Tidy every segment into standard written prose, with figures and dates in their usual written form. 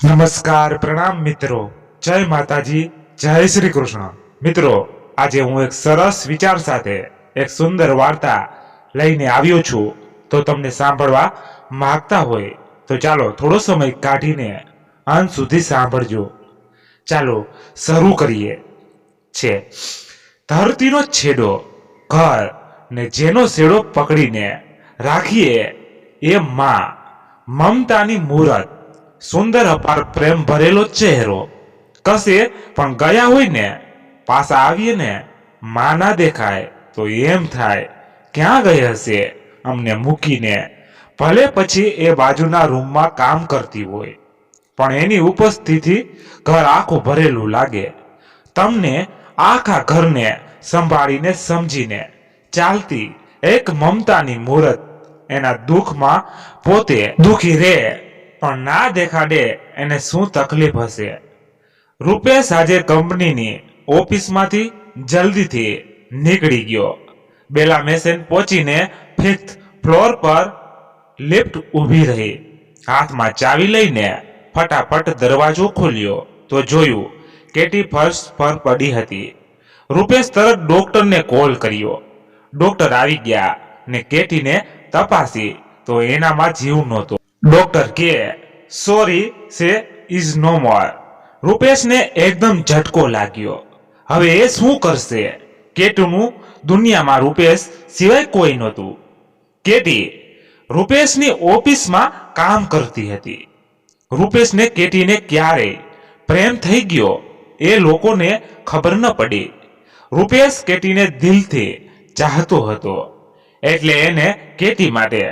નમસ્કાર પ્રણામ મિત્રો, જય માતાજી, જય શ્રી કૃષ્ણ. મિત્રો, આજે હું એક સરસ વિચાર સાથે એક સુંદર વાર્તા લઈને આવ્યો છું. તો તમને સાંભળવા માંગતા હોય તો ચાલો થોડો સમય કાઢીને અંત સુધી સાંભળજો. ચાલો શરૂ કરીએ. છે ધરતીનો છેડો ઘર ને જેનો છેડો પકડીને રાખીએ એ માં, મમતાની મૂરત, સુંદર અપાર પ્રેમ ભરેલો ચહેરો. કશે પણ ગયા હોય ને પાછા આવીએ ને માં ના દેખાય તો એમ થાય ક્યાં ગઈ હશે અમને મૂકીને. ભલે પછી એ બાજુના રૂમમાં કામ કરતી હોય પણ એની ઉપસ્થિતિ ઘર આખું ભરેલું લાગે. તમને આખા ઘરને સંભાળીને સમજીને ચાલતી એક મમતાની મૂરત એના દુઃખમાં પોતે દુઃખી રહે પણ ના દેખાડે એને શું તકલીફ હશે. રૂપેશ આજે કંપનીની ઓફિસમાંથી જલ્દીથી નીકળી ગયો. બેલા મેસેન પહોંચીને ફિફ્થ ફ્લોર પર લિફ્ટ ઊભી રહી. હાથમાં ચાવી લઈને ફટાફટ દરવાજો ખોલ્યો તો જોયું કેટી ફર્શ પર પડી હતી. રૂપેશ તરત ડોક્ટરને કોલ કર્યો. ડોક્ટર આવી ગયા ને કેટીને તપાસી તો એનામાં જીવ નહોતો. ડોક્ટર કે સોરી સે ઇઝ નો મોર. રૂપેશને એકદમ ઝટકો લાગ્યો. હવે એ શું કરશે? કેટીનું દુનિયામાં રૂપેશ સિવાય કોઈ નહોતું. કેટી રૂપેશની ઓફિસમાં કામ કરતી હતી. રૂપેશને કેટીને ક્યારેય પ્રેમ થઈ ગયો એ લોકોને ખબર ન પડી. રૂપેશ કેટીને દિલથી ચાહતો હતો એટલે એને કેટી માટે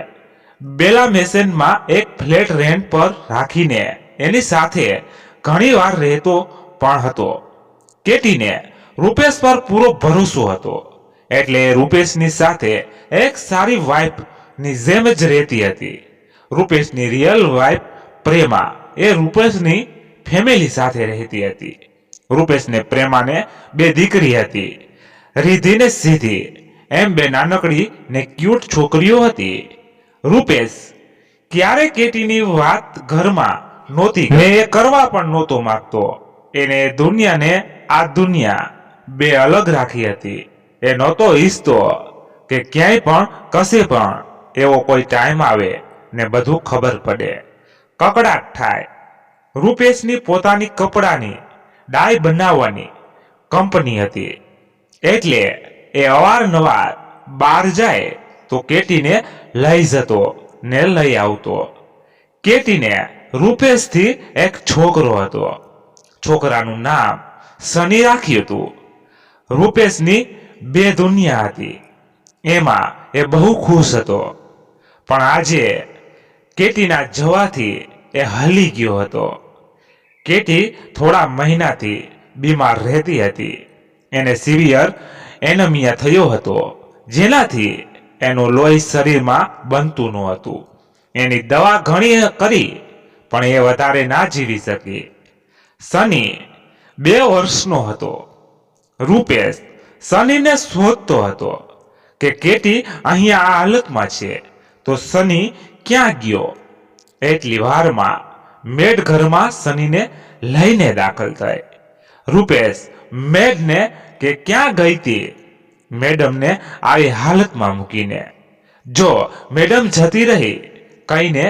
બેલા મેસેનમાં એક ફ્લેટ રેન્ટ પર રાખીને એની સાથે ઘણી વાર રહેતો પણ હતો. કેટીને રૂપેશ પર પૂરો ભરોસો હતો એટલે રૂપેશની સાથે એક સારી વાઇફની જેમ જ રહેતી હતી. રૂપેશની રિયલ વાઇફ પ્રેમા એ રૂપેશની ફેમિલી સાથે રહેતી હતી. રૂપેશને પ્રેમાને બે દીકરી હતી, રિધિ ને સિદ્ધિ. એમ બે નાનકડી ને ક્યુટ છોકરીઓ હતી. રૂપેશ ક્યારે કેટીની વાત ઘરમાં નહોતી ને એ કરવા પણ નહોતો માંગતો. એને દુનિયાને આ દુનિયા બે અલગ રાખી હતી. એ નહોતો ઈચ્છતો કે ક્યાંય પણ કશે પણ એવો કોઈ ટાઈમ આવે ને બધું ખબર પડે, કકડાટ થાય. રૂપેશની પોતાની કપડાની ડાય બનાવવાની કંપની હતી એટલે એ અવારનવાર બહાર જાય તો કેટીને લઈ જતો ને લઈ આવતો. કેટીને રૂપેશથી એક છોકરો હતો. છોકરાનું નામ સની રાખ્યું હતું. રૂપેશની બે દુનિયા હતી એમાં એ બહુ ખુશ હતો. પણ આજે કેટીના જવાથી એ હલી ગયો હતો. કેટી થોડા મહિનાથી બીમાર રહેતી હતી. એને સિવિયર એનેમિયા થયો હતો જેનાથી એનું લોહી શરીરમાં બનતું ન હતું. એની દવા ઘણી કરી પણ એ વધારે ના જીવી શકી. સની 2 વર્ષનો હતો. રૂપેશ સનીને શોધતો હતો કે કેટી અહીંયા આ હાલતમાં છે તો સની ક્યાં ગયો. એટલી વારમાં મેડ ઘરમાં સનીને લઈને દાખલ થઈ. રૂપેશ મેડને કે ક્યાં ગઈ હતી મેડમને આવી હાલતમાં મૂકીને. જો મેડમ જતી રહી કહીને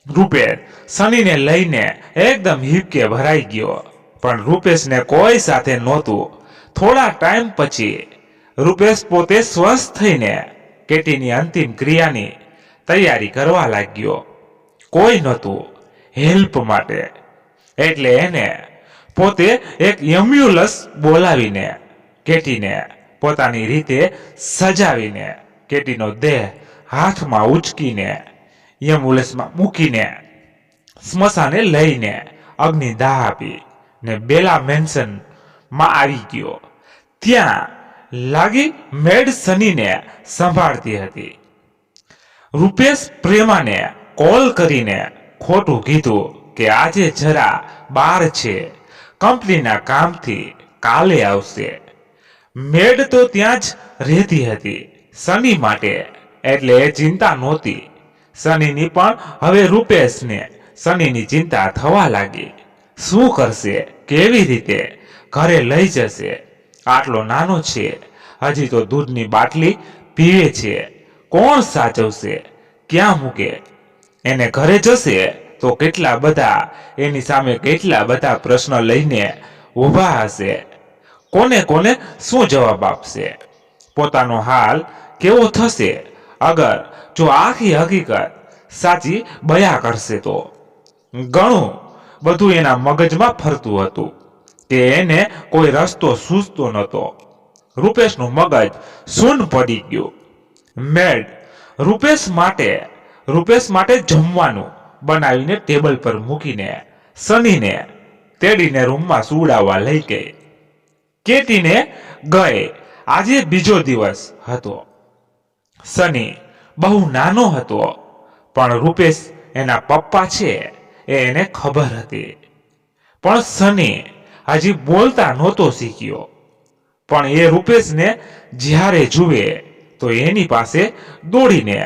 રૂપેશ સનીને લઈને એકદમ હિપકે ભરાઈ ગયો. પણ રૂપેશને કોઈ સાથે નહોતું. થોડા ટાઈમ પછી રૂપેશ પોતે સ્વસ્થ થઈને કેટીની અંતિમ ક્રિયાની તૈયારી કરવા લાગ્યો. કોઈ નહોતું હેલ્પ માટે એટલે એને પોતે એક એમ્બ્યુલન્સ બોલાવીને કેટીને પોતાની રીતે સજાવીને કેટીનો દેહ હાથમાં ઉચકીને એમ્બ્યુલન્સમાં મૂકીને સ્મશાને લઈને અગ્નિદાહ આપી ને બેલા મેન્શનમાં આવી ગયો. ત્યાં લાગી મેડ સનીને સંભાળતી હતી. રૂપેશ પ્રેમાને કોલ કરીને ખોટું કીધું કે આજે જરા બહાર છે, કંપનીના કામથી કાલે આવશે. મેડ તો ત્યાં જ રહેતી હતી સની માટે એટલે એ ચિંતા નહોતી. સનીની પણ હવે રૂપેશને સનીની ચિંતા થવા લાગી. શું કરશે, કેવી રીતે ઘરે લઈ જશે? આટલો નાનો છે, હજી તો દૂધની બાટલી પીવે છે. કોણ સાચવશે, ક્યાં મૂકે? એને ઘરે જશે તો એની સામે કેટલા બધા પ્રશ્ન લઈને ઊભા હશે. કોને કોને શું જવાબ આપશે? પોતાનો હાલ કેવો થશે જો આખી હકીકત સાચી બયા કરશે તો? ઘણું બધું એના મગજમાં ફરતું હતું કે એને કોઈ રસ્તો સૂઝતો નહોતો. રૂપેશનું મગજ શૂન પડી ગયું. મેડ રૂપેશ માટે જમવાનું બનાવીને ટેબલ પર મૂકીને સનીને તેડીને રૂમમાં સુવડાવવા લઈ ગઈ. કેટીને ગયે આજે બીજો દિવસ હતો. સની બહુ નાનો હતો, પણ રૂપેશ એના પપ્પા છે એને ખબર હતી. પણ સની હજી બોલતા નહોતો શીખ્યો. પણ એ રૂપેશને જ્યારે જુએ તો એની પાસે દોડીને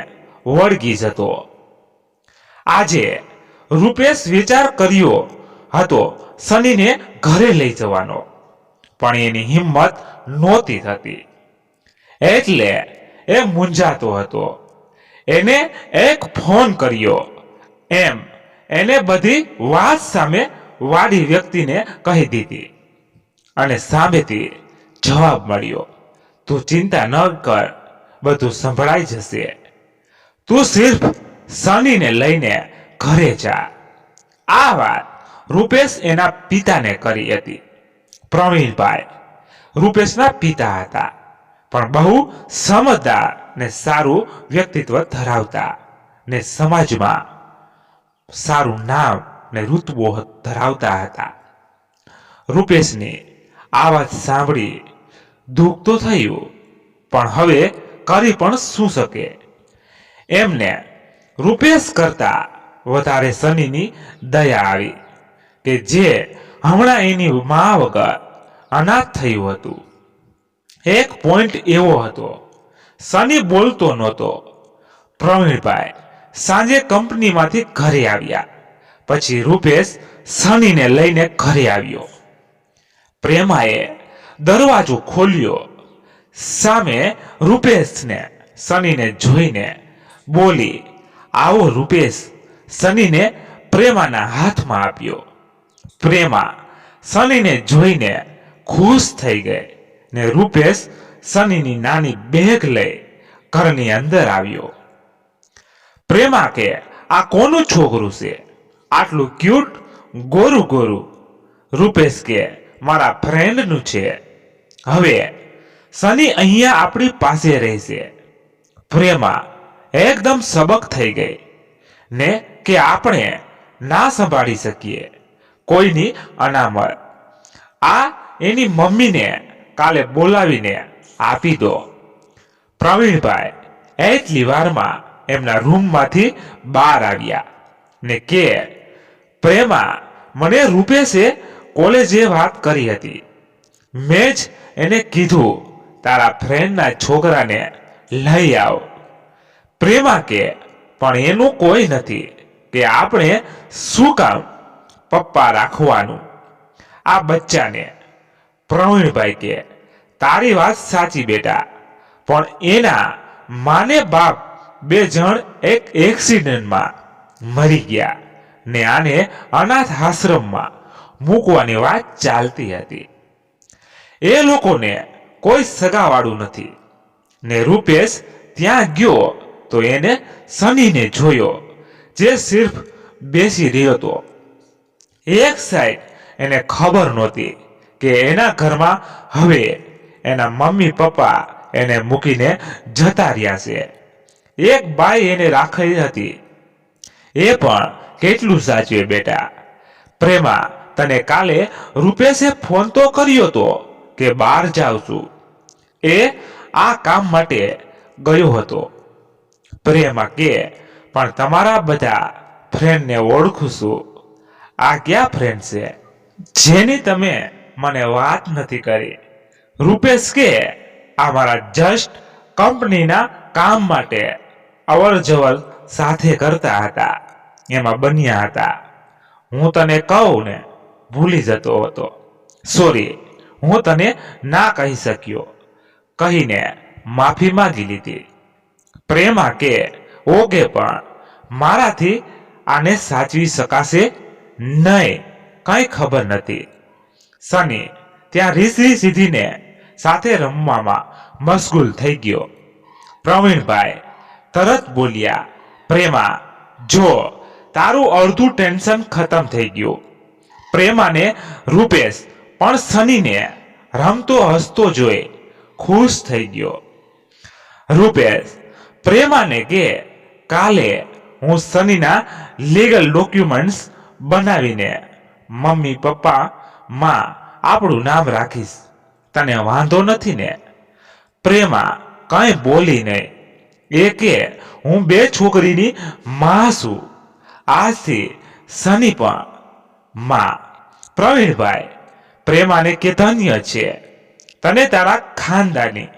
વળગી જતો. આજે રૂપેશ વિચાર કર્યો હતો સનીને ઘરે લઈ જવાનો, પણ એની હિંમત નહોતી થતી. એટલે એ મૂંઝાતો હતો. એને એક ફોન કર્યો. એને બધી વાત સામે વાળી વ્યક્તિને કહી દીધી અને સામેથી જવાબ મળ્યો, તું ચિંતા ન કર, બધું સંભળાઈ જશે. તું સિર્ફ સનીને લઈને ઘરે જા. આ વાત રૂપેશ એના પિતાને કરી હતી. પ્રવીણભાઈ રૂપેશના પિતા હતા, પણ બહુ સમજદાર ને સારું વ્યક્તિત્વ ધરાવતા ને સમાજમાં સારું નામ ને રૂતબો ધરાવતા હતા. રૂપેશની આ વાત સાંભળી દુઃખ તો થયું, પણ હવે કરી પણ શું શકે? એમને રૂપેશ કરતા વધારે સનીની દયા આવી કે જે હમણાં એની મા વગર અનાથ થયું હતું. એક પોઈન્ટ એવો હતો, સની બોલતો નહોતો. પ્રવીણભાઈ સાંજે કંપનીમાંથી ઘરે આવ્યા પછી રૂપેશ સનીને લઈને ઘરે આવ્યો. પ્રેમાએ દરવાજો ખોલ્યો. સામે રૂપેશને સનીને જોઈને બોલી, આવો. રૂપેશ સનીને પ્રેમાના હાથમાં આપ્યો. પ્રેમા સનીને જોઈને ખુશ થઈ ગઈ ને રૂપેશ સનીની નાની બેગ લઈ ઘરની અંદર આવ્યો. પ્રેમા કે આ કોનું છોકરું છે, આટલું ક્યુટ ગોરું? રૂપેશ કે મારા ફ્રેન્ડનું છે. હવે સની અહીંયા આપણી પાસે રહેશે. પ્રેમા એકદમ સબક થઈ ગઈ ને કે આપણે ના સંભાળી શકીએ કોઈની અનામત. આ એની મમ્મીને કાલે બોલાવીને આપી દો. પ્રવીણભાઈ એટલી વારમાં એમના રૂમમાંથી બહાર આવ્યા ને કે પ્રેમા, મને રૂપેશે કોલેજે વાત કરી હતી. મેં જ એને કીધું તારા ફ્રેન્ડના છોકરાને લઈ આવ. પ્રેમા કે પણ એનું કોઈ નથી કે આપણે શું કામ પપ્પા રાખવાનું આ બચ્ચાને? પ્રવીણભાઈ કે તારી વાત સાચી બેટા, પણ એના માને બાપ બે જણ એક એક્સિડન્ટમાં મરી ગયા ને આને અનાથ આશ્રમમાં મૂકવાની વાત ચાલતી હતી. એ લોકોને કોઈ સગાવાળું નથી ને રૂપેશ ત્યાં ગયો તો એને સનીને જોયો જે સિર્ફ બેસી રહ્યો હતો. એક સાઈડ એને ખબર નહોતી કે એના ઘરમાં હવે એના મમ્મી પપ્પા એને મૂકીને જતા રહ્યા છે. એક બાઈ એને રાખી હતી. એ પણ કેટલું સાચવે બેટા. પ્રેમા, તને કાલે રૂપેશે ફોન તો કર્યો તો કે બહાર જાઉં છું. એ આ કામ માટે ગયો હતો. પ્રેમા કે પણ તમારા બધા ફ્રેન્ડને ઓળખું છું. આ ક્યાં ફ્રેન્ડ છે જેની તમે મને વાત નથી કરી? રૂપેશ કે આ મારા જસ્ટ કંપનીના કામ માટે અવર જવર સાથે કરતા હતા, એમાં બન્યા હતા. હું તને કહું ને ભૂલી જતો હતો. સોરી, હું તને ના કહી શક્યો કહીને માફી માંગી લીધી. પ્રેમા કે ઓકે, પણ મારાથી આને સાચવી શકાશે નહીં, કઈ ખબર નથી. સની ત્યાં રીસી સીધીને સાથે રમવામાં મશગુલ થઈ ગયો. પ્રવીણભાઈ તરત બોલ્યા, પ્રેમા જો તારું અડધું ટેન્શન ખતમ થઈ ગયું. પ્રેમાને રૂપેશ પણ સનીને રમતો હસતો જોઈ ખુશ થઈ ગયો. રૂપેશ પ્રેમાને કે કાલે હું સનીના લીગલ ડોક્યુમેન્ટ્સ બનાવીને મમ્મી પપ્પા માં આપણું નામ રાખીશ, તને વાંધો નથી ને? પ્રેમા કઈ બોલી નહીં. એ કે હું 2 છોકરીની માં છું, આજથી સની પણ માં. પ્રવીણભાઈ પ્રેમાને કે ધન્ય છે તને તારા ખાનદાની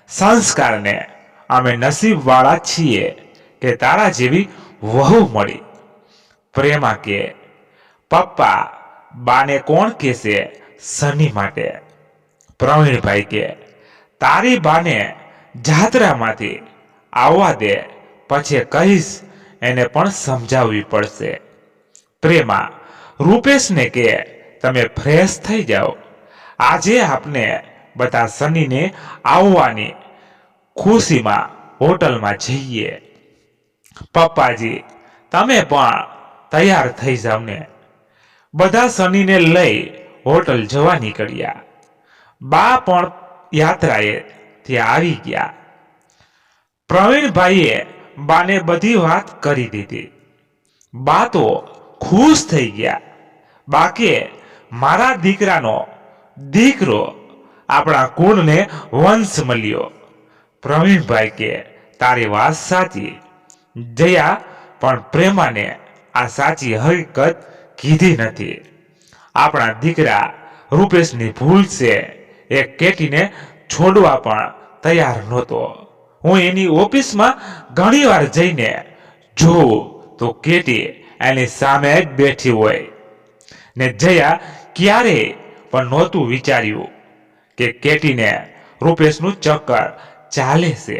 સંસ્કારને, અમે નસીબવાળા છીએ કે તારા જેવી વહુ મળી. પ્રેમા કે પપ્પા બાને કોણ કહેશે સની માટે? પ્રવીણભાઈ કે તારી બાને જાત્રામાંથી આવવા દે, પછી કહીશ એને પણ સમજાવવી પડશે. પ્રેમા રૂપેશને કે તમે ફ્રેશ થઈ જાઓ, આજે આપને બધા સનીને આવવાની ખુશીમાં હોટલમાં જઈએ. પપ્પાજી તમે પણ તૈયાર થઈ જાવ ને. બધા સનીને લઈ હોટલ જવા નીકળ્યા. બા પણ યાત્રાએ ત્યાં આવી ગયા. પ્રવીણભાઈએ બાને બધી વાત કરી દીધી. બા તો ખુશ થઈ ગયા. બા કે મારા દીકરાનો દીકરો, આપણા કુળને વંશ મળ્યો. પ્રવીણભાઈ કે તારી વાત સાચી. જયા પણ પ્રેમાને આ સાચી હકીકત કીધી નથી. આપણા દીકરા રૂપેશની ભૂલ છે. એ કેટીને છોડવા પણ તૈયાર નહોતો. હું એની ઓફિસમાં ઘણી વાર જઈને જોઉં તો કેટી એની સામે જ બેઠી હોય ને. જયા ક્યારેય પણ નહોતું વિચાર્યું કે કેટીને રૂપેશનું ચક્કર ચાલે છે.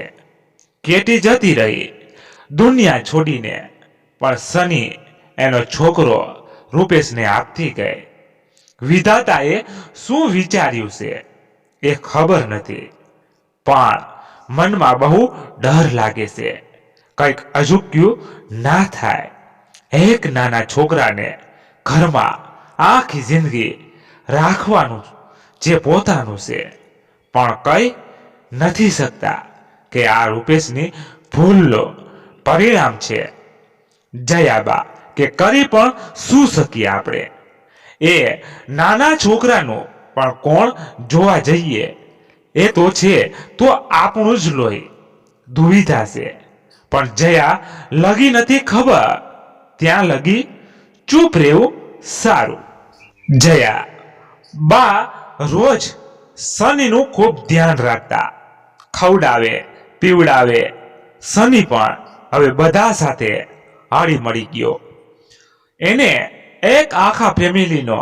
કેટી જતી રહી દુનિયા છોડીને, પણ સની એનો છોકરો રૂપેશને આપતી ગઈ. વિધાતાએ શું વિચાર્યું છે એ ખબર નથી, પણ મનમાં બહુ ડર લાગે છે કંઈક અજુક્યું ના થાય. એક નાના છોકરાને ઘરમાં આખી જિંદગી રાખવાનું જે પોતાનું છે, પણ કઈ નથી શકતા કે આ રૂપેશની ભૂલનો પરિણામ છે. જયાબા કે કરી પણ શું શકીએ આપણે? એ નાના છોકરાનું પણ કોણ જોવા જઈએ? એ તો છે તો આપણું જ લોહી. દુવિધા છે, પણ જયા લગી નથી ખબર ત્યાં લગી ચૂપ રહેવું સારું. જયા બા રોજ સનીનું ખૂબ ધ્યાન રાખતા. ખવડાવે પીવડાવે. સની પણ હવે બધા સાથે હળી મળી ગયો. એને એક આખા ફેમિલીનો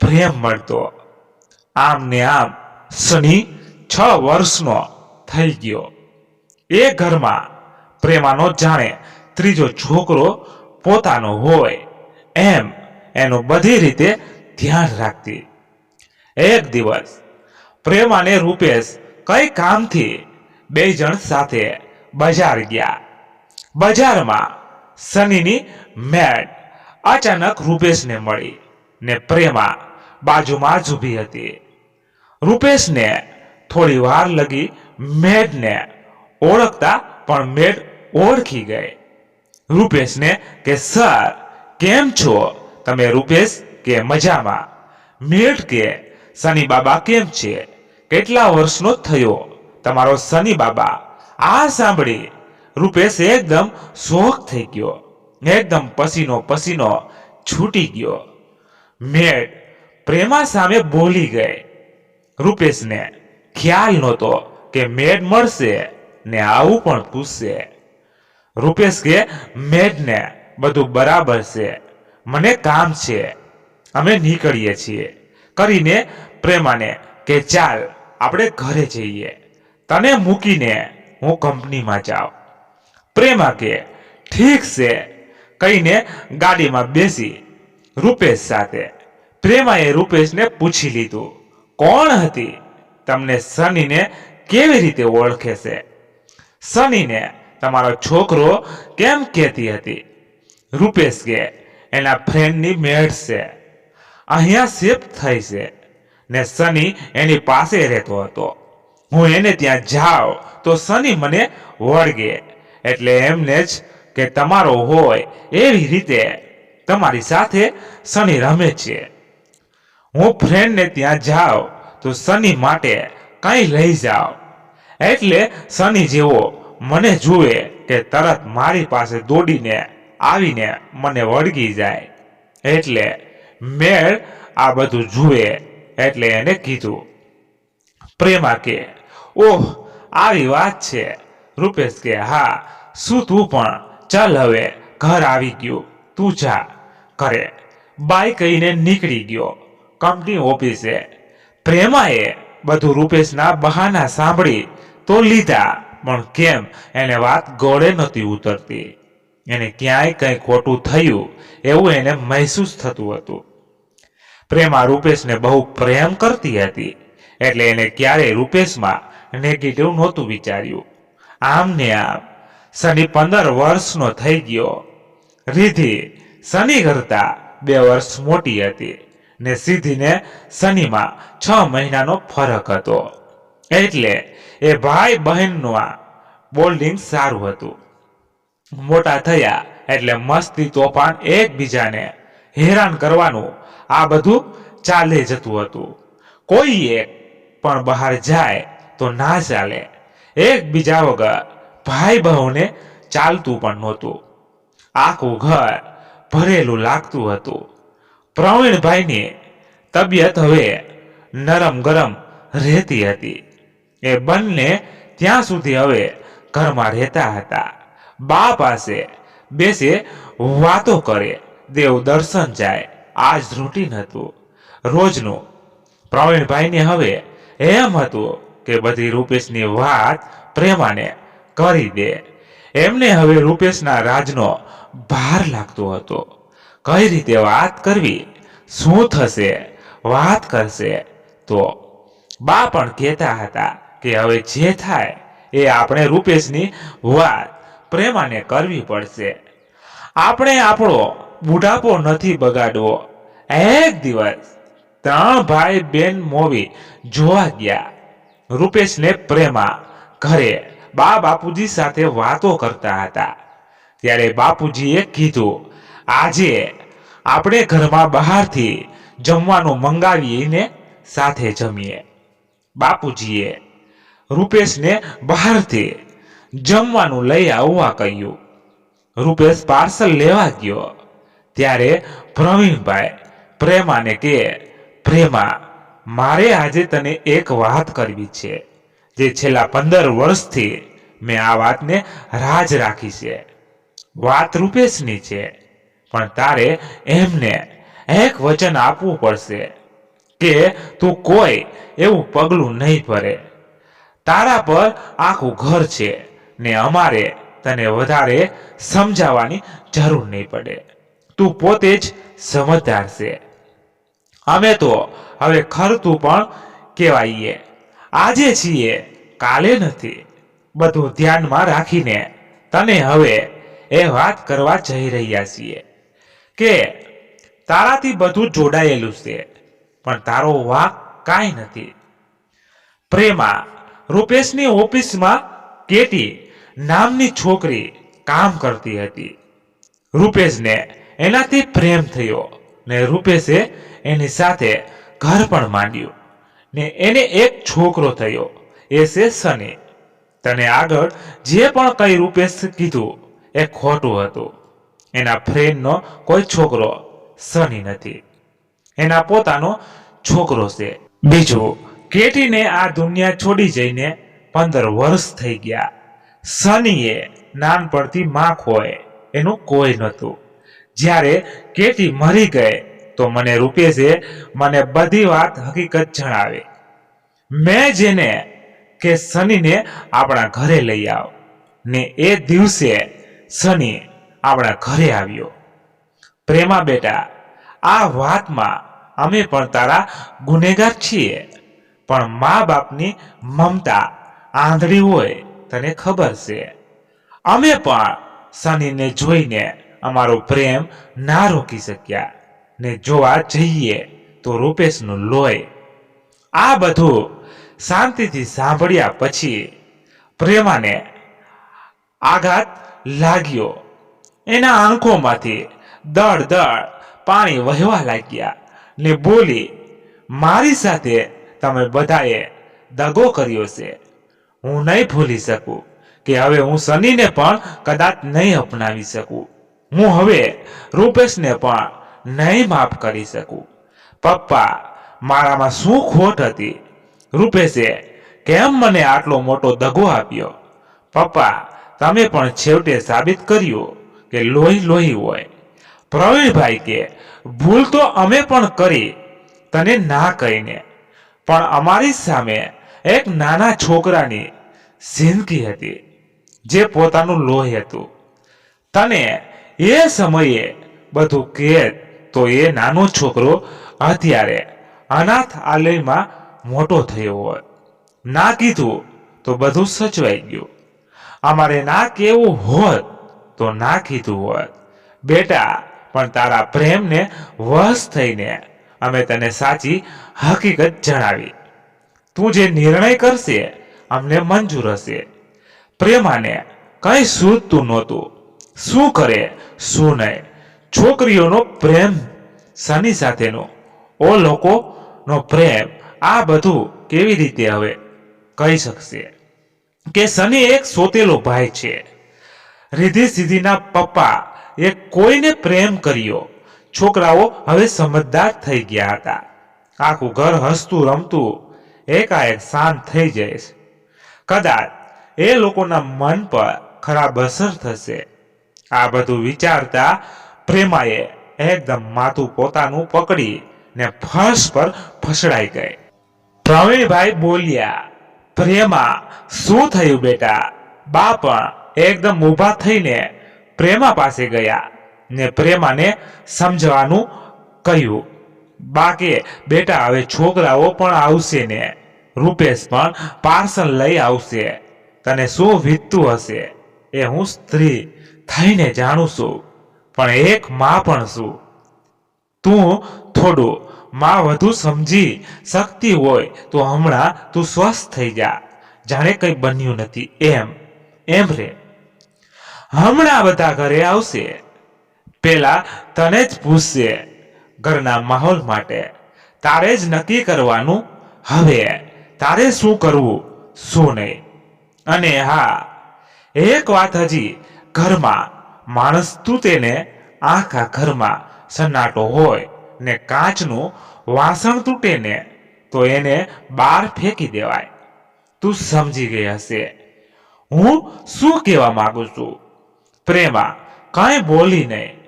પ્રેમ મળતો. આમ ને આમ સની 6 વર્ષનો થઈ ગયો. એ ઘરમાં પ્રેમાનો જાણે ત્રીજો છોકરો પોતાનો હોય એમ એનું બધી રીતે ધ્યાન રાખતી. એક દિવસ પ્રેમાને રૂપેશ કઈ કામથી 2 જણ સાથે બજાર ગયા. બજારમાં સનીની મેડ અચાનક રૂપેશને મળી ને પ્રેમા બાજુમાં જ ઊભી હતી. રૂપેશને થોડી વાર લગી મેડને ઓળખતા, પણ મેડ ઓળખી ગઈ. રૂપેશને કે સર કેમ છો તમે? રૂપેશ કે મજામાં. મેડ કે સની બાબા કેમ છે? કેટલા વર્ષનો થયો તમારો સની બાબા? આ સાંભળી રૂપેશ એકદમ શોક થઈ ગયો. એકદમ પસીનો પસીનો છૂટી ગયો. મેડ પ્રેમા સામે બોલી ગઈ. રૂપેશને ખ્યાલ નહોતો કે મેડ મળશે ને આવું પણ પૂછશે. રૂપેશ કે મેડને બધું બરાબર છે, મને કામ છે, અમે નીકળીએ છીએ કરીને પ્રેમાને કે ચાલ આપણે ઘરે જઈએ, તને મૂકીને હું કંપનીમાં જાઉં. પ્રેમા કે ઠીક છે કહીને ગાડીમાં બેસી રૂપેશ સાથે. પ્રેમાએ રૂપેશને પૂછી લીધું, કોણ હતી? તમને સનીને કેવી રીતે ઓળખે છે? સનીને તમારો છોકરો કેમ કહેતી હતી? રૂપેશ કે એના ફ્રેન્ડની મેળ છે, અહીંયા શિફ્ટ થઈ છે ને સની એની પાસે રહેતો હતો. હું એને ત્યાં જાઉં તો સની મને વળગે, એટલે એમને જ કે તમારો હોય એવી રીતે તમારી સાથે સની રમે છે. હું ફ્રેન્ડને ત્યાં જાઉં તો સની માટે કંઈ લઈ જાઓ, એટલે સની જેવો મને જુએ કે તરત મારી પાસે દોડીને આવીને મને વળગી જાય, એટલે મેળ આ બધું જુએ એટલે એને કીધું. પ્રેમા કે ઓહ આવી વાત છે. રૂપેશ કે હા, શું તું પણ ચાલ હવે ઘર આવી ગયું, તું જા ઘરે. બાય કહીને નીકળી ગયો કંપની ઓફિસે. પ્રેમાએ બધું રૂપેશના બહાના સાંભળી તો લીધા, પણ કેમ એને વાત ગળે નહોતી ઉતરતી. એને ક્યાંય કંઈ ખોટું થયું એવું એને મહેસૂસ થતું હતું. પ્રેમા રૂપેશને બહુ પ્રેમ કરતી હતી, એટલે એને ક્યારેય રૂપેશમાં નેગેટિવ નહોતું વિચાર્યું. આમ ને આમ સની 15 વર્ષનો થઈ ગયો. રિધિ સની કરતા 2 વર્ષ મોટી હતી ને સીધીને સનીમાં 6 મહિનાનો ફરક હતો, એટલે એ ભાઈ બહેનનું બોન્ડિંગ સારું હતું. મોટા થયા એટલે મસ્તી તોફાન એકબીજાને હેરાન કરવાનું આ બધું ચાલે જતું હતું. કોઈ એક પણ બહાર જાય તો ના ચાલે. એકબીજા વગર ભાઈ બહુને ચાલતું પણ નહોતું. આખું ઘર ભરેલું લાગતું હતું. પ્રવીણભાઈની તબિયત હવે નરમ ગરમ રહેતી હતી. એ બંને ત્યાં સુધી હવે ઘરમાં રહેતા હતા. બા પાસે બેસે, વાતો કરે, દેવ દર્શન જાય, આ જ રૂટીન હતું રોજનું. પ્રવીણભાઈને હવે એમ હતું કે બધી રૂપેશની વાત પ્રેમાને કરી દે. એમને હવે રૂપેશના રાજનો ભાર લાગતો હતો. કઈ રીતે વાત કરવી, શું થશે, વાત કરશે તો. બા પણ કહેતા હતા કે હવે જે થાય એ આપણે રૂપેશની વાત પ્રેમાને કરવી પડશે. આપણે આપણો બુઢાપો નથી બગાડવો. એક દિવસ 3 ભાઈ બેન મૂવી જોવા ગયા. રૂપેશને પ્રેમા ઘરે બા બાપુજી સાથે વાતો કરતા હતા. ત્યારે બાપુજીએ કીધું, આજે આપણે ઘરમાં બહારથી જમવાનું મંગાવીને સાથે જમીએ. બાપુજીએ રૂપેશને બહારથી જમવાનું લઈ આવવા કહ્યું. રૂપેશ પાર્સલ લેવા ગયો ત્યારે પ્રવીણભાઈ પ્રેમાને કે પ્રેમા, મારે આજે તને એક વાત કરવી છે, જે છેલ્લા 15 વર્ષથી મેં આ વાતને રાજ રાખી છે. વાત રૂપેશની છે, પણ તારે એમને એક વચન આપવું પડશે કે તું કોઈ એવું પગલું નહીં ભરે. તારા પર આખું ઘર છે ને અમારે તને વધારે સમજાવવાની જરૂર નહીં પડે. તું પોતે જ સમજદાર છે. અમે તો હવે ખરતું પણ કહેવાઈએ. આજે છીએ, કાલે નથી. બધું ધ્યાનમાં રાખીને તને હવે એ વાત કરવા જઈ રહ્યા છીએ કે તારાથી બધું જોડાયેલું છે, પણ તારો વાંક કાંઈ નથી. પ્રેમા રૂપેશની ઓફિસમાં કેટી નામની છોકરી કામ કરતી હતી. રૂપેશને એનાથી પ્રેમ થયો ને રૂપેશે એની સાથે ઘર પણ માંડ્યું ને એને એક છોકરો થયો, એ છે સની. તને આગળ જે પણ કઈ રૂપેશ કીધું એ ખોટું હતું. એના ફ્રેન્ડનો કોઈ છોકરો સની નથી, એના પોતાનો છોકરો છે. બીજું, કેટીને આ દુનિયા છોડી જઈને 15 વર્ષ થઈ ગયા. સનીએ નાનપણથી માં હોય એનું કોઈ નહોતું. જ્યારે કેટી મરી ગઈ તો મને રૂપેશે મને બધી વાત હકીકત જણાવી. મેં જેને કે સનીને આપણા ઘરે લઈ આવ ને એ દિવસે સની આપણા ઘરે આવ્યો. પ્રેમા બેટા, આ વાતમાં અમે પણ તારા ગુનેગાર છીએ, પણ મા બાપની મમતા આંધળી હોય તને ખબર છે. અમે પણ સનીને જોઈને અમારો પ્રેમ ના રોકી શક્યા ને જોવા જઈએ તો રૂપેશનું લોહી. આ બધું શાંતિથી સાંભળ્યા પછી પ્રેમાને આઘાત લાગ્યો. એના આંખોમાંથી દળ દળ પાણી વહેવા લાગ્યા ને બોલી, મારી સાથે તમે બધાએ દગો કર્યો છે. હું નહીં ભૂલી શકું કે હવે હું સનીને પણ કદાચ નહીં અપનાવી શકું. હું હવે રૂપેશને પણ નહીં માફ કરી શકું. પપ્પા, મારામાં શું ખોટ હતી? રૂપેશે કેમ મને આટલો મોટો દગો આપ્યો? પપ્પા, તમે પણ છેવટે સાબિત કર્યું કે લોહી લોહી હોય. પ્રવીણભાઈ કે ભૂલ તો અમે પણ કરી તને ના કહીને, પણ અમારી સામે એક નાના છોકરાની જિંદગી હતી જે પોતાનું લોહી હતું. તને એ સમયે બધું કહે તો એ નાનો છોકરો અત્યારે અનાથ આલયમાં મોટો થયો હોત. ના કીધું તો બધું સચવાઈ ગયું. અમારે ના કેવું હોત તો ના કીધું હોત. બેટા, પણ તારા પ્રેમને વશ થઈને અમે તને સાચી હકીકત જણાવી. તું જે નિર્ણય કરશે અમને મંજૂર હશે. પ્રેમાને કઈ સૂઝતું નહોતું, શું કરે શું નહીં. છોકરીઓનો પ્રેમ સની સાથેનો, ઓ લોકોનો પ્રેમ, આ બધું કેવી રીતે હવે કહી શકશે કે સની એક સોતેલો ભાઈ છે. રીધિ સીધીના પપ્પા એ કોઈને પ્રેમ કર્યો. છોકરાઓ હવે સમજદાર થઈ ગયા હતા. આખું ઘર હસતું રમતું એકાએક શાંત થઈ જાય. કદાચ એ લોકોના મન પર ખરાબ અસર થશે. આ બધું વિચારતા પ્રેમાએ એકદમ માથું પોતાનું પકડી ને ફર્શ પર ફસડાઈ ગઈ. પ્રવીણભાઈ બોલ્યા, પ્રેમા, શું થયું બેટા? બા પણ એકદમ ઊભા થઈને પ્રેમા પાસે ગયા ને પ્રેમાને સમજવાનું કહ્યું. બા કે, બેટા, હવે છોકરાઓ પણ આવશે ને રૂપેશ પણ પાર્સલ લઈ આવશે. તને શું વીતતું હશે એ હું સ્ત્રી થઈને જાણું છું, પણ એક માં પણ છું. તું થોડું માં વધુ સમજી શકતી હોય તો હમણાં તું સ્વસ્થ થઈ જા, જાણે કંઈ બન્યું નથી એમ રે. હમણાં બધા ઘરે આવશે. પેલા તને જ પૂછશે ઘરના માહોલ માટે. તારે જ નક્કી કરવાનું હવે તારે શું કરવું શું નહીં. અને હા, એક વાત હજી, ઘરમાં માણસ તૂટે ને આખા ઘરમાં સન્નાટો હોય ને કાચનું વાસણ તૂટે ને તો એને બહાર ફેંકી દેવાય. તું સમજી ગઈ હશે હું શું કહેવા માંગુ છું. પ્રેમા કાંઈ બોલી નહીં.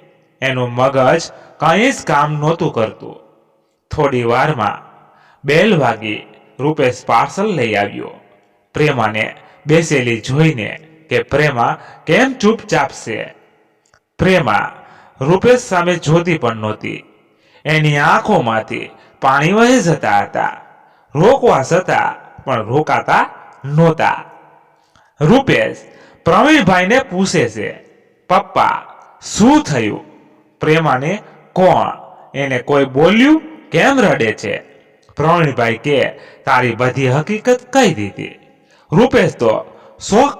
એનું મગજ કાંઈ જ કામ નહોતું કરતું. થોડી વારમાં બેલ વાગી. રૂપેશ પાર્સલ લઈ આવ્યો. પ્રેમાને બેસેલી જોઈને કે પ્રેમા કેમ ચૂપચાપ છે. પ્રેમા રૂપેશ સામે જોતી પણ નહોતી. એની આંખોમાંથી પાણી વહી જતા હતા. રોકવા છતાં પણ રોકાતા નહોતા. રૂપેશ પ્રવીણભાઈને પૂછે છે, પપ્પા, શું થયું? પ્રેમાને કોણ? એને કોઈ બોલ્યું? કેમ રડે છે? પ્રવીણભાઈ કે, તારી બધી હકીકત કહી દીધી. રૂપેશ તો શોક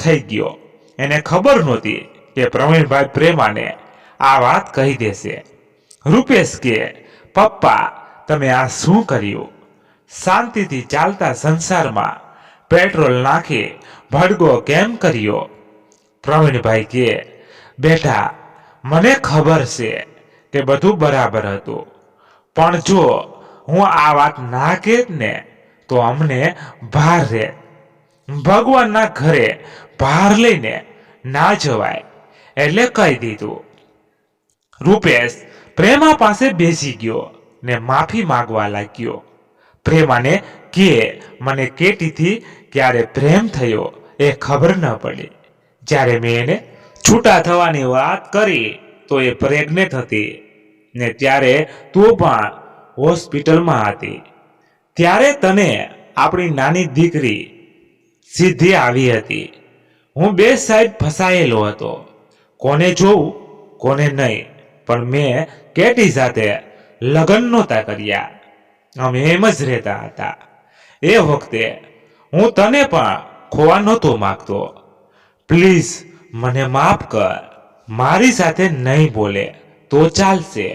થઈ ગયો. એને ખબર નહોતી કે પ્રવીણભાઈ પ્રેમાને આ વાત કહી દેશે. રૂપેશ કે, પપ્પા, તમે આ શું કર્યું? શાંતિથી ચાલતા સંસારમાં પેટ્રોલ નાખી ભડકો કેમ કર્યો? પ્રવીણભાઈ કે, બેટા, મને ખબર છે કે બધું બરાબર હતું, પણ જો હું આ વાત ના કહેત ને તો અમને ભાર રહે. ભગવાનના ઘરે ભાર લઈને ના જવાય એટલે કહી દીધું. રૂપેશ પ્રેમા પાસે બેસી ગયો ને માફી માંગવા લાગ્યો. પ્રેમાને કે મને કેટીથી ક્યારે પ્રેમ થયો એ ખબર ન પડી. જ્યારે મેં એને છૂટા થવાની વાત કરી તો એ પ્રેગ્નેન્ટ હતી ને ત્યારે તું પણ હોસ્પિટલમાં હતી. ત્યારે તને આપણી નાની દીકરી સિદ્ધિ આવી હતી. હું બે સાઈડ ફસાયેલો હતો, કોને જોઉં કોને નહીં. પણ મેં કેટી સાથે લગ્ન નહોતા કર્યા, અમે એમ જ રહેતા હતા. એ વખતે હું તને પણ ખોવા નહોતો માંગતો. પ્લીઝ મને માફ કર. મારી સાથે નહીં બોલે તો ચાલશે,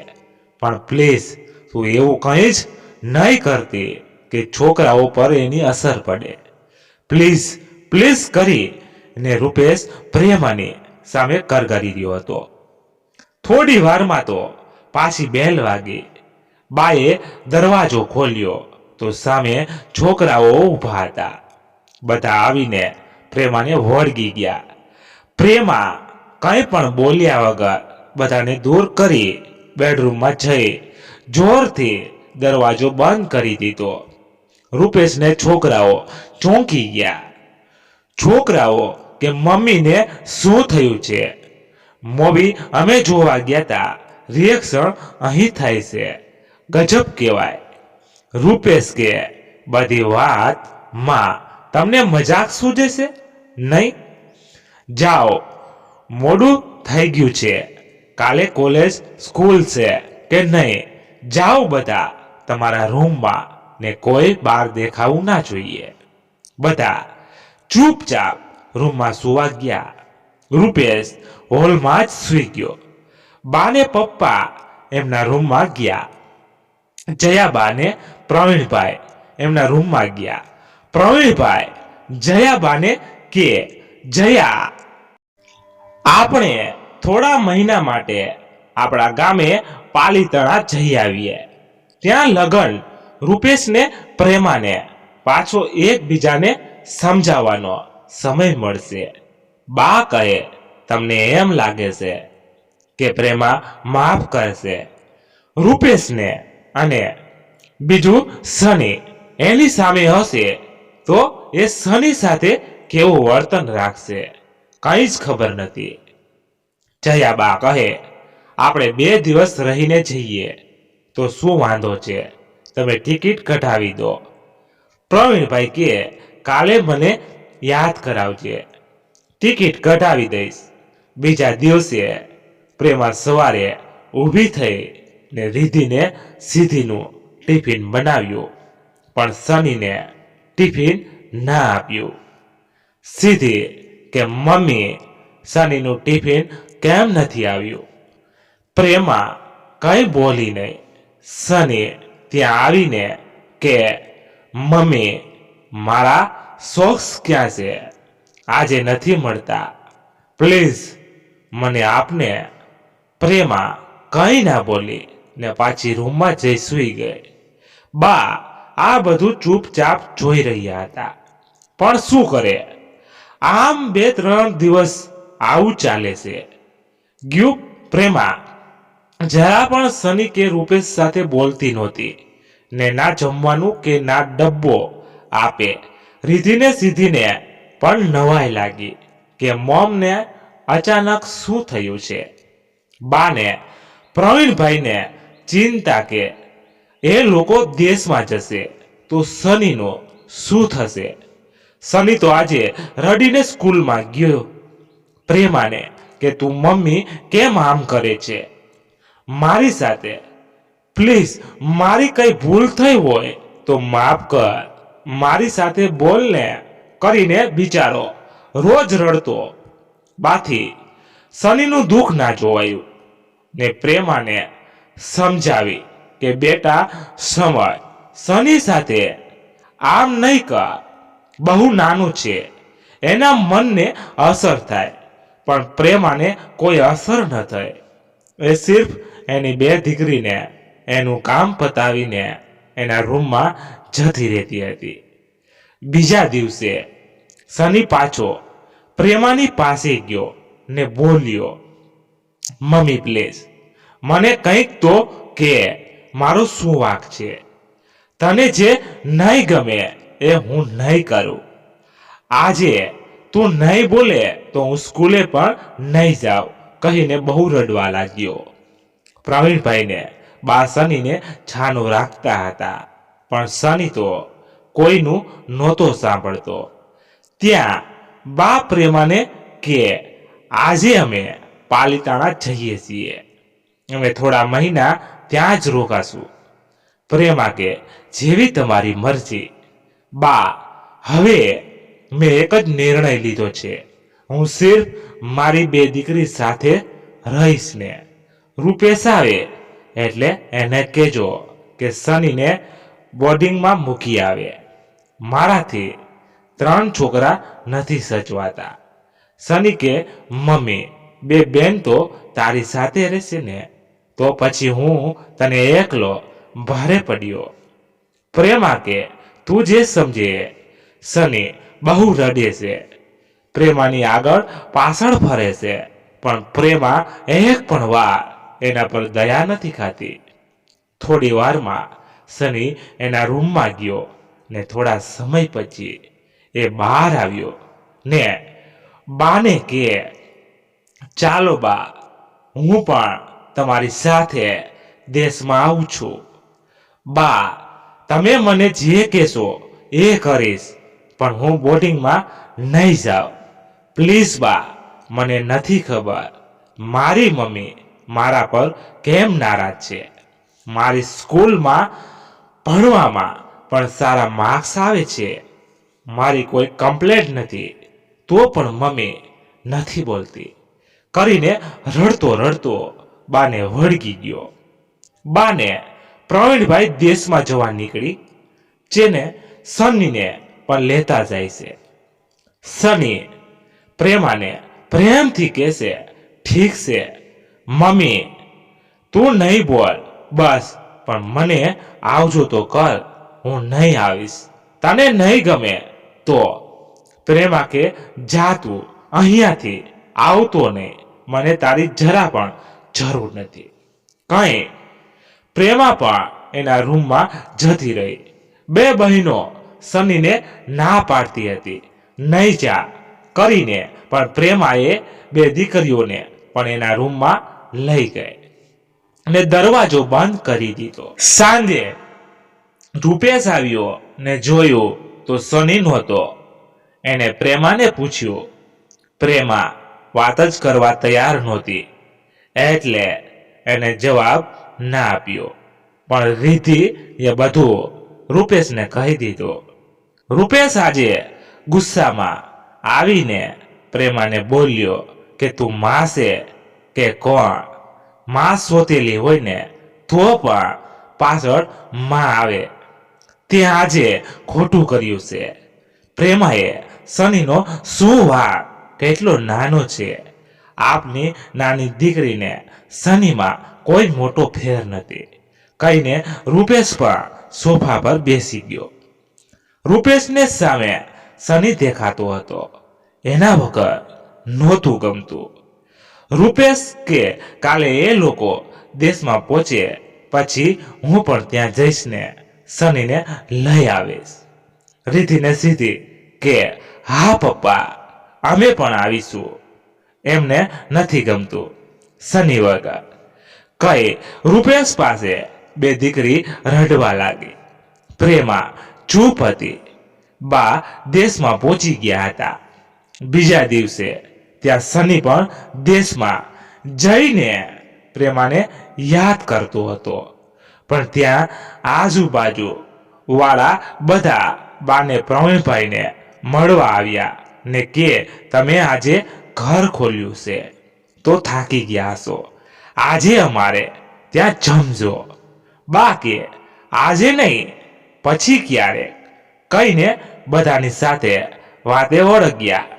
પણ પ્લીઝ તું એવું કંઈ જ નહીં કરતી કે છોકરાઓ પર એની અસર પડે. પ્લીઝ પ્લીઝ કરી ને રૂપેશ પ્રેમાની સામે કરગરી રહ્યો હતો. થોડી વારમાં તો પાછી બેલ વાગી. બાએ દરવાજો ખોલ્યો તો સામે છોકરાઓ ઊભા હતા. બધા આવીને પ્રેમાને વળગી ગયા. પ્રેમા કંઈ પણ બોલ્યા વગર બધાને દૂર કરી બેડરૂમમાં જઈ જોરથી દરવાજો બંધ કરી દીધો. રૂપેશને છોકરાઓ ચોંકી ગયા. છોકરાઓ કે મમ્મીને શું થયું છે? મૂવી અમે જોવા ગયા તા, રિએક્શન અહીં થાય છે, ગજબ કહેવાય. રૂપેશ કે બધી વાત માં તમને મજાક સૂજે છે નહીં? જાઓ, મોડું થઈ ગયું છે. કાલે કોલેજ સ્કૂલ છે કે નહીં? જાઓ બધા તમારા રૂમમાં ને કોઈ બહાર દેખાવું ના જોઈએ. બધા ચૂપચાપ રૂમમાં સુવા ગયા. રૂપેશ હોલમાં જ સૂઈ ગયો. બાને પપ્પા એમના રૂમમાં ગયા. જયાબાને પ્રવીણભાઈ એમના રૂમમાં ગયા. પ્રવીણભાઈ જયાબાને કે જયા, આપણે થોડા મહિના માટે આપણા ગામે પાલીતાણા જઈ આવીએ. ત્યાં લગન રૂપેશને પ્રેમાને પાછો એકબીજાને સમજાવવાનો સમય મળશે. બા કહે તમને એમ લાગે છે કે પ્રેમા માફ કરશે રૂપેશને, અને બીજું સની એની સામે હશે તો એ સની સાથે કેવું વર્તન રાખશે કંઈ જ ખબર નથી. જયાબા કહે આપણે 2 દિવસ રહીને જઈએ તો શું વાંધો છે, તમે ટિકિટ કઢાવી દો. પ્રવીણભાઈ કે કાલે મને યાદ કરાવજે, ટિકિટ કઢાવી દઈશ. બીજા દિવસે પ્રેમા સવારે ઊભી થઈ ને રીધિને સિદ્ધિનું ટિફિન બનાવ્યું, પણ સનીને ટિફિન ના આપ્યું. સિદ્ધિ કે મમ્મી સનીનું ટિફિન કેમ નથી આવ્યું? પ્રેમા કંઈ બોલી નહીં. સની ત્યાં આવીને કે મમ્મી મારા સોક્સ ક્યાં છે? આજે નથી મળતા, પ્લીઝ મને આપને. પ્રેમા કંઈ ના બોલી ને પાછી રૂમમાં જઈ સૂઈ ગઈ. બા આ બધું ચૂપચાપ જોઈ રહ્યા હતા, પણ શું કરે? આમ 2-3 દિવસ આવું ચાલે છે. ગયું. પ્રેમા જરા પણ સની કે રૂપેશ સાથે બોલતી નહોતી ને ના જમવાનું કે ના ડબ્બો આપે. રીધિને સિદ્ધિને પણ નવાઈ લાગી કે મોમને અચાનક શું થયું છે. બાને પ્રવીણભાઈને ચિંતા કે એ લોકો દેશમાં જશે તો સનીનું શું થશે. સની તો આજે રડીને સ્કૂલમાં ગયો. પ્રેમાને કે તું મમ્મી કેમ આમ કરે છે મારી સાથે? પ્લીઝ મારી કઈ ભૂલ થઈ હોય તો માફ કર, મારી સાથે બોલને કરીને બિચારો રોજ રડતો. બાથી સનીનું દુઃખ ના જોવાયું ને પ્રેમાને સમજાવી કે બેટા સમય, સની સાથે આમ નહીં કર, બહુ નાનું છે, એના મનને અસર થાય. પણ પ્રેમાને કોઈ અસર ન થઈ. એ સિર્ફ એની 2 દીકરીને એનું કામ પતાવીને એના રૂમમાં જતી રહેતી હતી. બીજા દિવસે સની પાછો પ્રેમાની પાસે ગયો ને બોલ્યો મમ્મી પ્લીઝ મને કંઈક તો કે, મારો શું વાંક છે? તને જે નહીં ગમે એ હું નહીં કરું. આજે તું નહીં બોલે તો હું સ્કૂલે પણ નહીં જાઉં કહીને બહુ રડવા લાગ્યો. પ્રવીણભાઈને બા સનીને છાનું રાખતા હતા, પણ સની તો કોઈનું નહોતો સાંભળતો. ત્યાં બા પ્રેમાને કે, આજે અમે પાલિતાણા જઈએ છીએ, અમે થોડા મહિના ત્યાં જ રોકાશું. પ્રેમા કે, જેવી તમારી મરજી. બા, હવે મેં એક જ નિર્ણય લીધો છે, હું સિર્ફ મારી બે દીકરી સાથે રહીશ ને. રૂપેશ આવે એટલે એને કહેજો કે સનીને બોર્ડિંગમાં મૂકી આવે. મારાથી 3 છોકરા નથી સચવાતા. સની કે, મમ્મી, બે બેન તો તારી સાથે રહેશે ને, તો પછી હું તને એકલો ભારે પડ્યો. પ્રેમા કે, તું જે સમજે. સની બહુ રડે છે, પ્રેમાની આગળ પાછળ ફરે છે, પણ પ્રેમા એક પણ વાર એના પર દયા નથી ખાતી. થોડી વારમાં સની એના રૂમમાં ગયો ને થોડા સમય પછી એ બહાર આવ્યો ને બાને કે, ચાલો બા, હું પણ તમારી સાથે દેશમાં આવું છું. બા, તમે મને જે કહેશો એ કરીશ, પણ હું બોર્ડિંગમાં નહીં જાઉં. પ્લીઝ બા, મને નથી ખબર મારી મમ્મી મારા પર કેમ નારાજ છે. મારી સ્કૂલમાં ભણવામાં પણ સારા માર્ક્સ આવે છે, મારી કોઈ કમ્પ્લેન્ટ નથી, તો પણ મમ્મી નથી બોલતી કરીને રડતો રડતો બાને વળગી ગયો. બાને પ્રવીણભાઈ દેશમાં જવા નીકળી, જેને સનીને પણ લેતા જાય છે. સની પ્રેમાને પ્રેમથી કહેશે, ઠીક છે મમ્મી, તું નહીં બોલ બસ, પણ મને આવજો તો કર, હું નહીં આવીશ. તને નહીં ગમે તો. પ્રેમા કે, જા તું અહીંયાથી આવતો નહીં, મને તારી જરા પણ જરૂર નથી. કઈ પ્રેમા પણ એના રૂમમાં જતી રહી. બે બહેનો સનીને ના પાડતી હતી, નહીં જા કરીને, પણ પ્રેમાએ બે દીકરીઓને પણ એના રૂમમાં લઈ ગઈ અને દરવાજો બંધ કરી દીધો. સાંજે રૂપેશ આવ્યો ને જોયું તો સની નહોતો. એને પ્રેમાને પૂછ્યું. પ્રેમા વાત જ કરવા તૈયાર નહોતી, એટલે એને જવાબ ના આપ્યો, પણ રીધિ એ બધું રૂપેશને કહી દીધું. રૂપેશ આજે ગુસ્સામાં આવીને પ્રેમાને બોલ્યો કે, તું માં છે કે કોણ? માં સોતેલી હોય ને તો પણ પાછળ માં આવે, તે આજે ખોટું કર્યું છે. પ્રેમાએ સનીનો શું વાંક? કેટલો નાનો છે. આપની નાની દીકરીને સનીમાં કોઈ મોટો ફેર નથી કહીને રૂપેશ પણ સોફા પર બેસી ગયો. રૂપેશને સામે સની દેખાતો હતો, એના વગર નહોતું ગમતું. રૂપેશ કે, કાલે એ લોકો દેશમાં પહોંચે પછી હું પણ ત્યાં જઈશ ને સનીને લઈ આવીશ. રીતિને સીધી કે, હા પપ્પા, અમે પણ આવીશું. એમને નથી ગમતું સની વગર. કઈ રૂપેશ પાસે બે દીકરી રડવા લાગી. પ્રેમા ચૂપ હતી. બા દેશમાં પહોંચી ગયા હતા. બીજા દિવસે ત્યાં સની પણ દેશમાં જઈને પ્રેમાને યાદ કરતો હતો, પણ ત્યાં આજુબાજુ વાળા બધા બાને પ્રવીણભાઈને મળવા આવ્યા ને કે, તમે આજે ઘર ખોલ્યું છે તો થાકી ગયા હશો, આજે અમારે ત્યાં જમજો. બા કે, આજે નહીં પછી ક્યારેક કહીને બધાની સાથે વાતે વળગ્યા.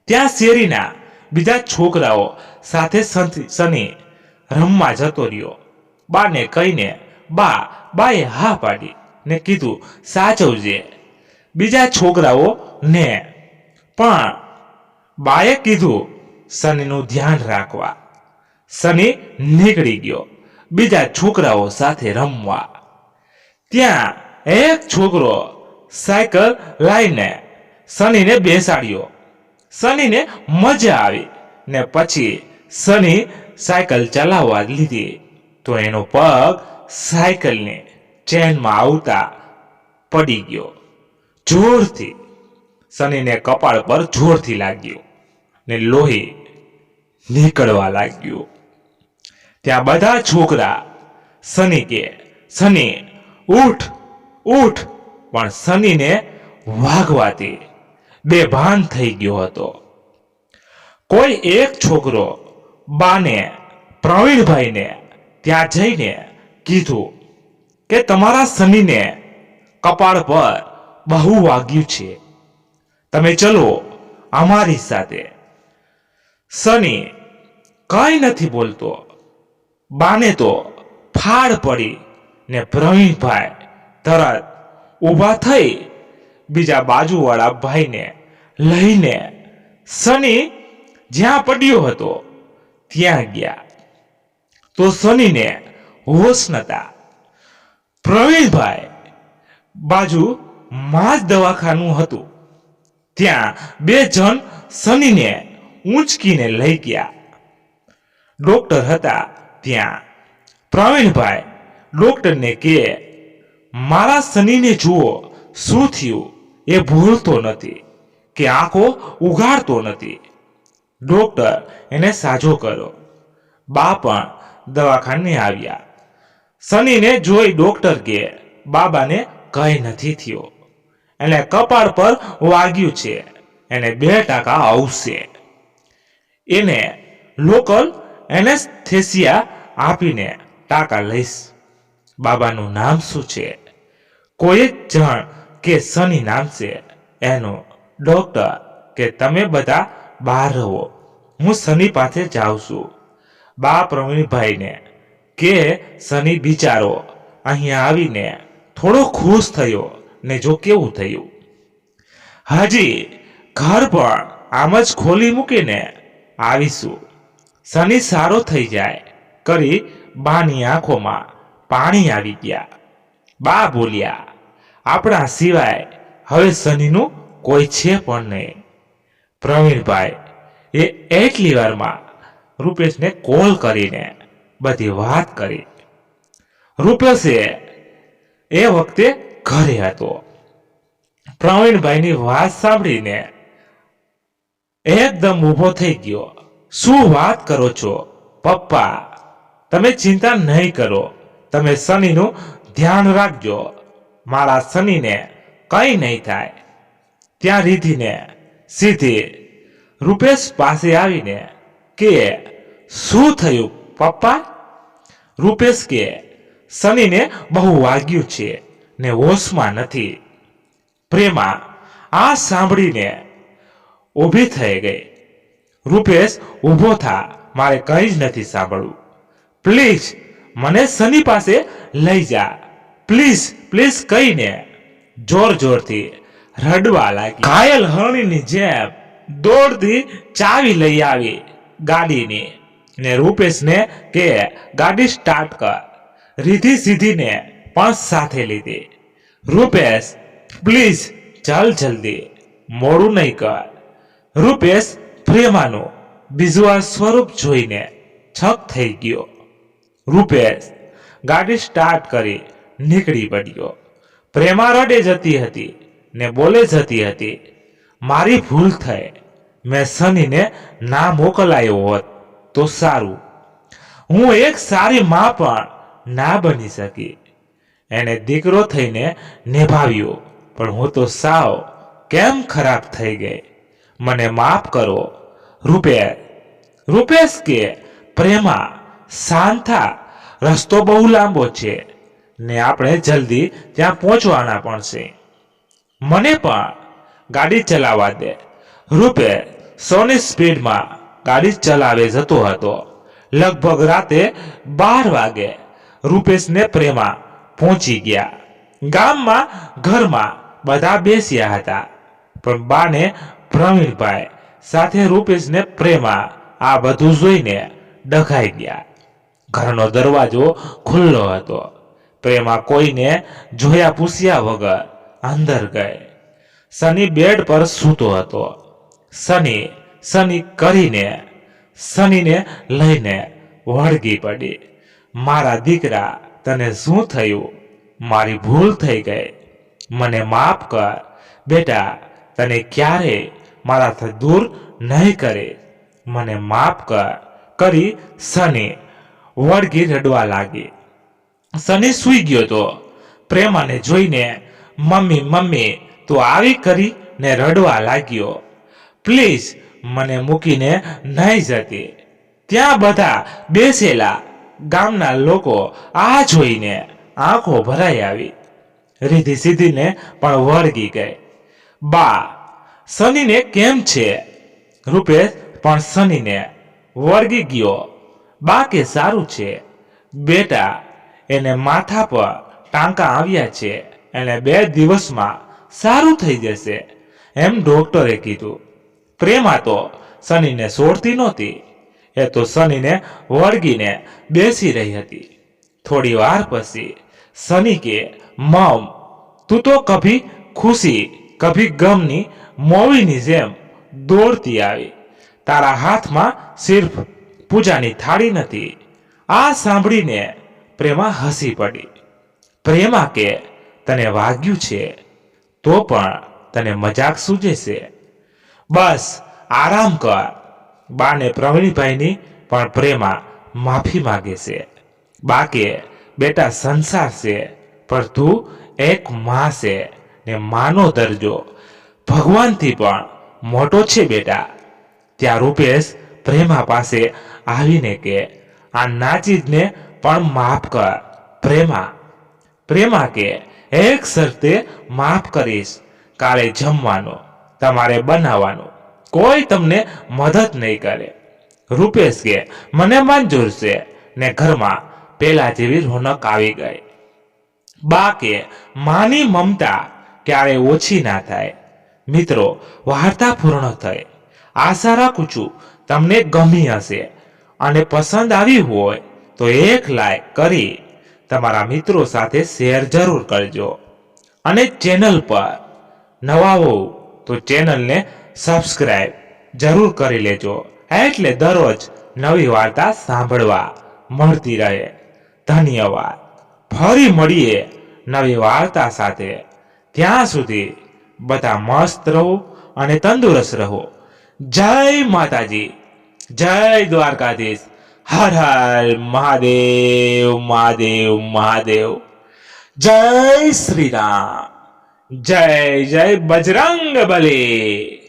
ત્યાં શેરીના બીજા છોકરાઓ સાથે સની રમવા જતો રહ્યો. બાને કહીને બાએ હા પાડી ને કીધું, સાચવજે બીજા છોકરાઓ ને, પણ બાએ કીધું સનીનું ધ્યાન રાખવા. સની નીકળી ગયો બીજા છોકરાઓ સાથે રમવા. ત્યાં એક છોકરો સાયકલ લાવીને સનીને બેસાડ્યો. સનીને મજા આવી ને પછી સની સાયકલ ચલાવવા લીધી તો એનો પગ સાયકલની ચેનમાં આવતા પડી ગયો. જોરથી સનીને કપાળ પર જોરથી લાગ્યું ને લોહી નીકળવા લાગ્યું. ત્યાં બધા છોકરા સની કે સની ઉઠ ઉઠ, પણ સનીને વાગવાથી બેભાન થઈ ગયો હતો. કોઈ એક છોકરો બાને પ્રવીણભાઈને ત્યાં જઈને કીધું કે તમારા સનીને કપાળ પર બહુ વાગ્યું છે, તમે ચલો અમારી સાથે. સની કઈ નથી બોલતો. બાને તો ફાડ પડી ને પ્રવીણભાઈ તરત ઊભા થઈ બીજા બાજુવાળા ભાઈને લઈને સની જ્યાં પડ્યો હતો ત્યાં ગયા તો સનીને હોશ નતા. પ્રવીણભાઈ બાજુમાં જ દવાખાનું હતું. ત્યાં બે જણ સનીને ઊંચકીને લઈ ગયા. ડોક્ટર હતા ત્યાં. પ્રવીણભાઈ ડોક્ટરને કહે, મારા સનીને જુઓ શું થયું, એ ભૂલતો નથી કે આંખો ઉઘાડતો નથી. ડોક્ટર એને સાજો કર્યો. બા પણ દવાખાને આવ્યા. સનીને જોઈ ડોક્ટર કે બાબાને કઈ નથી થયો, એને કપાળ પર વાગ્યું છે, એને 2% આવશે. એને લોકલ એનેસ્થેસિયા આપીને ટાંકા લઈશ. બાબાનું નામ શું છે? કોઈ જણ કે સની નામ છે એનો. ડોક્ટર કે તમે બધા બહાર રહો, હું સની પાસે જાઉં છું. બા પ્રવીણભાઈને કે સની બિચારો અહીંયા આવીને થોડો ખુશ થયો ને જો કેવું થયું. હજી ઘર પણ આમ જ ખોલી મૂકીને આવીશું. સની સારો થઈ જાય કરી બાની આંખોમાં પાણી આવી ગયા. બા બોલ્યા, આપણા સિવાય હવે સનીનું કોઈ છે પણ નહીં. પ્રવીણભાઈ એ એટલી વારમાં રૂપેશને કોલ કરીને બધી વાત કરી. રૂપેશે એ વખતે ઘરે હતો. પ્રવીણભાઈની વાત સાંભળીને એકદમ ઊભો થઈ ગયો. શું વાત કરો છો પપ્પા? તમે ચિંતા નહીં કરો, તમે સનીનું ધ્યાન રાખજો. મારા સનીને કઈ નહીં થાય. ત્યાં રીધિને સીધી રૂપેશ પાસે આવીને કે શું થયું પપ્પા? રૂપેશ કે સનીને બહુ વાગ્યું છે ને હોશમાં નથી. પ્રેમા આ સાંભળીને ઊભી થઈ ગઈ. રૂપેશ ઊભો થા, મારે કંઈ જ નથી સાંભળવું. પ્લીઝ મને સની પાસે લઈ જા, પ્લીઝ પ્લીઝ કહીને જોર જોરથી રડવા લાગી. ઘાયલ હરણીની જેમ દોડતી ચાવી લઈ આવી ગાડીની ને રૂપેશને કે ગાડી સ્ટાર્ટ કર. રીધી સીધીને પણ સાથે લીધી. રૂપેશ પ્લીઝ ચાલ જલ્દી, મોડું નહીં કર. રૂપેશ પ્રેમાનું બીજું આ સ્વરૂપ જોઈને છક થઈ ગયો. રૂપેશ ગાડી સ્ટાર્ટ કરી નીકળી પડ્યો. પ્રેમા રડે જતી હતી ને બોલે જતી હતી, મારી ભૂલ થઈ, મેં સનીને ના મોકલાયો હોત તો સારું. હું એક સારી માં પણ ના બની શકી. એને દીકરો થઈને નિભાવ્યો, પણ હું તો સાવ કેમ ખરાબ થઈ ગઈ. મને માફ કરો. રૂપેશ કે પ્રેમા શાંત થા, રસ્તો બહુ લાંબો છે ને આપણે જલ્દી ત્યાં પહોંચવાના પણ છે. મને પણ ગાડી ચલાવવા દે. રૂપેશ 100ની સ્પીડમાં ગાડી ચલાવે જતો હતો. લગભગ રાતે 12 વાગે રૂપેશને પ્રેમા પહોંચી ગયા. ગામમાં ઘરમાં બધા બેસ્યા હતા, પણ બાને પ્રવીણભાઈ સાથે રૂપેશને પ્રેમા આ બધું જોઈને ડઘાઈ ગયા. ઘરનો દરવાજો ખુલ્લો હતો. પ્રેમા કોઈને જોયા પૂછ્યા વગર અંદર ગઈ. સની બેડ પર સૂતો હતો. સનીને લઈને વળગી પડી. મારા દીકરા, તને શું થયું? મારી ભૂલ થઈ ગઈ, મને માફ કર. બેટા, તને ક્યારેય મારાથી દૂર નહીં કરે, મને માફ કર. કરી સની વળગી રડવા લાગી. સની સૂઈ ગયો તો પ્રેમાને જોઈને મમ્મી મમ્મી તું આવી કરીને રડવા લાગ્યો. પ્લીઝ મને મૂકીને નહીં જતી. ત્યાં બધા બેસેલા ગામના લોકો આ જોઈને આંખો ભરાઈ આવી. રીધિ સીધીને પણ વળગી ગઈ. બા, સનીને કેમ છે? રૂપેશ પણ સનીને વળગી ગયો. બા કે સારું છે બેટા, એને માથા પર ટાંકા આવ્યા છે, એને 2 દિવસમાં સારું થઈ જશે એમ ડોક્ટરે કીધું. પ્રેમા તો સનીને છોડતી નહોતી. એ તો સનીને વળગીને બેસી રહી હતી. થોડી વાર પછી સની કે મમ, તું તો કભી ખુશી કભી ગમની મોવીની જેમ દોડતી આવી. તારા હાથમાં સિર્ફ પૂજાની થાળી નથી. આ સાંભળીને પ્રેમા હસી પડી. પ્રેમા કે તને વાગ્યું છે તો પણ તને મજાક સૂજે છે. બસ આરામ કર. બાને પ્રવીણભાઈની પણ પ્રેમા માફી માગે છે. બા કે બેટા સંસાર છે, પણ તું એક માં છે ને માનો દરજ્જો ભગવાનથી પણ મોટો છે બેટા. ત્યાં રૂપેશ પ્રેમા પાસે આવીને કે આ નાચીજને પણ માફ કર. પ્રેમા કે એક શરતે માફ કરીશ. કાલે જમવાનું તમારે બનાવવાનું, કોઈ તમને મદદ નહીં કરે. રૂપેશ કે મને મંજૂર છે ને ઘરમાં પેલા જેવી રોનક આવી ગઈ. બા કે માની મમતા ક્યારે ઓછી ના થાય. મિત્રો, વાર્તા પૂર્ણ થઈ. આશા રાખું છું તમને ગમી હશે અને પસંદ આવી હોય તો એક લાઈક કરી તમારા મિત્રો સાથે શેર જરૂર કરજો. અને ચેનલ પર નવા હો તો ચેનલને સબસ્ક્રાઈબ જરૂર કરી લેજો, એટલે દરરોજ નવી વાર્તા સાંભળવા મળતી રહે. ધન્યવાદ. ફરી મળીએ નવી વાર્તા સાથે. ત્યાં સુધી બધા મસ્ત રહો અને તંદુરસ્ત રહો. જય માતાજી, જય દ્વારકાધીશ. હર હર મહાદેવ મહાદેવ મહાદેવ. જય શ્રી રામ. જય જય બજરંગ બલી.